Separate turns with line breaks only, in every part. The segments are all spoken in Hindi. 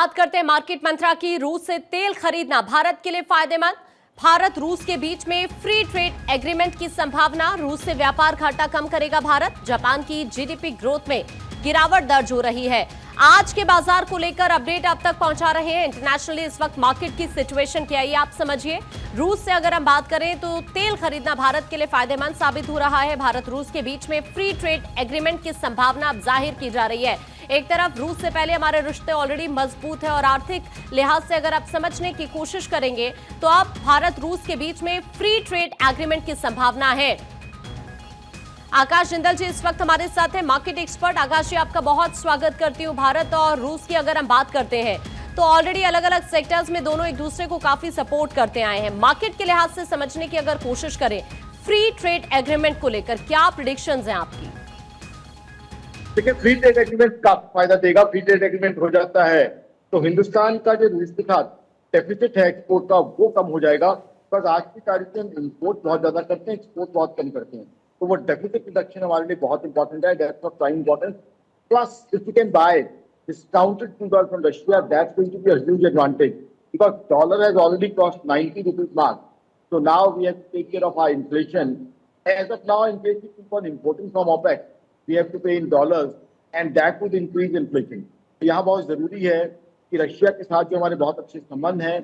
बात करते हैं मार्केट मंत्रा की। रूस से तेल खरीदना भारत के लिए फायदेमंद। भारत रूस के बीच में फ्री ट्रेड एग्रीमेंट की संभावना। रूस से व्यापार घाटा कम करेगा भारत। जापान की जीडीपी ग्रोथ में गिरावट दर्ज हो रही है। आज के बाजार को लेकर अपडेट आप तक पहुंचा रहे हैं। इंटरनेशनली इस वक्त मार्केट की सिचुएशन क्या है आप समझिए। रूस से अगर हम बात करें तो तेल खरीदना भारत के लिए फायदेमंद साबित हो रहा है। भारत रूस के बीच में फ्री ट्रेड एग्रीमेंट की संभावना अब जाहिर की जा रही है। एक तरफ रूस से पहले हमारे रिश्ते ऑलरेडी मजबूत है और आर्थिक लिहाज से अगर आप समझने की कोशिश करेंगे तो अब भारत रूस के बीच में फ्री ट्रेड एग्रीमेंट की संभावना है। आकाश जिंदल जी इस वक्त हमारे साथ हैं, मार्केट एक्सपर्ट। आकाश जी, आपका बहुत स्वागत करती हूँ। भारत और रूस की अगर हम बात करते हैं तो ऑलरेडी अलग अलग सेक्टर्स में दोनों एक दूसरे को काफी सपोर्ट करते आए हैं। मार्केट के लिहाज से समझने की अगर कोशिश करें फ्री ट्रेड एग्रीमेंट को लेकर क्या प्रेडिक्शंस हैं आपकी?
देखिए, फ्री ट्रेड एग्रीमेंट का फायदा देगा। फ्री ट्रेड एग्रीमेंट हो जाता है तो हिंदुस्तान का जो रूस के साथ डेफिसिट है एक्सपोर्ट का वो कम हो जाएगा। बस आज की तारीख में हम इम्पोर्ट बहुत ज्यादा करते हैं, एक्सपोर्ट बहुत कम करते हैं, तो वो डेफिसिट रिडक्शन हमारे लिए बहुत इंपॉर्टेंट है। That's of prime importance. Plus if you can buy discounted crude oil from Russia, that's going to be a huge advantage because dollar has already crossed 90 rupees mark. So now we have to take care of our inflation. As of now, in case we keep on importing from OPEC, we have to pay in dollars and that would increase inflation. तो यहाँ बहुत जरूरी है कि रशिया के साथ जो हमारे बहुत अच्छे संबंध हैं,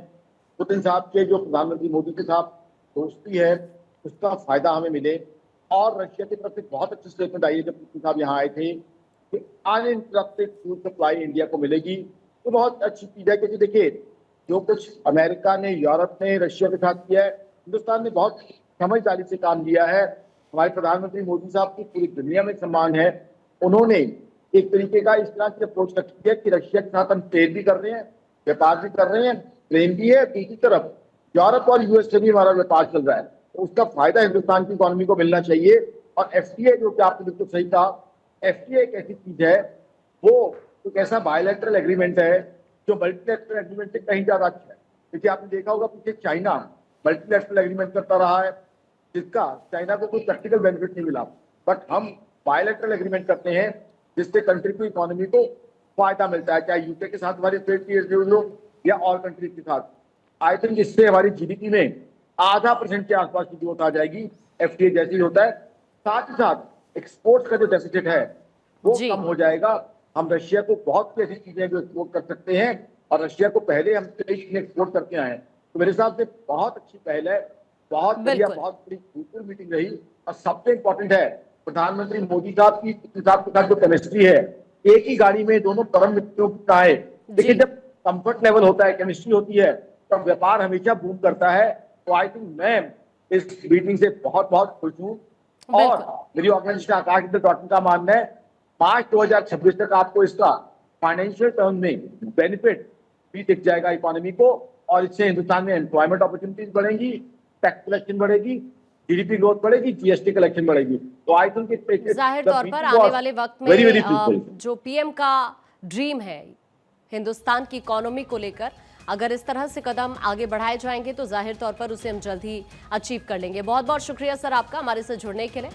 पुतिन साहब के जो प्रधानमंत्री मोदी के साथ दोस्ती है, उसका फायदा हमें मिले। और रशिया की तरफ से बहुत अच्छी स्टेटमेंट आई है जब पुतिन साहब यहाँ आए थे कि अनइंटरप्टेड फूड सप्लाई इंडिया को मिलेगी। तो बहुत अच्छी चीज है क्योंकि देखिए, जो कुछ अमेरिका ने, यूरोप ने रशिया के साथ किया है, हिंदुस्तान ने बहुत समझदारी से काम किया है। हमारे प्रधानमंत्री मोदी साहब की पूरी दुनिया में सम्मान है। उन्होंने एक तरीके का इस तरह की अप्रोच रखी है कि रशिया के साथ हम ट्रेड भी कर रहे हैं, व्यापार भी कर रहे हैं, प्रेम भी है। दूसरी तरफ यूरोप और यूएस से भी हमारा व्यापार चल रहा है, तो उसका फायदा हिंदुस्तान की इकोनॉमी को मिलना चाहिए। और एफटीए, जो कि आपने बिल्कुल सही कहा, एफटीए एक ऐसी चीज है, वो एक ऐसा बायलैटरल एग्रीमेंट है जो मल्टीलैटरल एग्रीमेंट से कहीं ज्यादा अच्छा है। क्योंकि आपने देखा होगा पीछे चाइना मल्टीलैटरल एग्रीमेंट करता रहा है, जिसका चाइना को कोई प्रैक्टिकल बेनिफिट नहीं मिला, बट हम बायलैटरल एग्रीमेंट करते हैं जिससे कंट्री की इकोनॉमी को फायदा मिलता है, चाहे यूके के साथ हमारी ट्रेड डील हो या और कंट्रीज के साथ। आई थिंक इससे हमारी जीडीपी में 0.5% के आसपास की ग्रोथ आ जाएगी, एफटीए जैसे ही होता है। साथ ही साथ एक्सपोर्ट का जो डेफिसिट है वो कम हो जाएगा। हम रशिया को बहुत सी ऐसी चीजें जो एक्सपोर्ट कर सकते हैं और रशिया को पहले हम एक्सपोर्ट करके आए हैं। तो मेरे हिसाब से बहुत अच्छी पहल है, बहुत बढ़िया, बहुत बड़ी फ्रूटफुल मीटिंग रही। और सबसे इंपॉर्टेंट है प्रधानमंत्री मोदी साहब की साहब के साथ जो केमिस्ट्री है, एक ही गाड़ी में दोनों परम मित्रों का है। लेकिन जब कंफर्ट लेवल होता है, केमिस्ट्री होती है, तब व्यापार हमेशा बूम करता है। तो आई थिंक मैं इस मीटिंग से बहुत बहुत खुश हूँ। और मेरी ऑर्गेनाइजेशन आकाश जिंदल का मानना है मार्च 2026 तक आपको इसका फाइनेंशियल टर्म में बेनिफिट भी दिख जाएगा इकोनॉमी को। और इससे हिंदुस्तान में एम्प्लॉयमेंट अपॉर्चुनिटीज बढ़ेंगी, टैक्स कलेक्शन बढ़ेगी, जीडीपी ग्रोथ बढ़ेगी, जीएसटी कलेक्शन बढ़ेगी। तो आई थिंक
जाहिर तौर पर आने वाले वक्त में जो पीएम का ड्रीम है हिंदुस्तान की इकोनॉमी को लेकर, अगर इस तरह से कदम आगे बढ़ाए जाएंगे तो जाहिर तौर पर उसे हम जल्द ही अचीव कर लेंगे। बहुत बहुत शुक्रिया सर आपका हमारे से जुड़ने के लिए।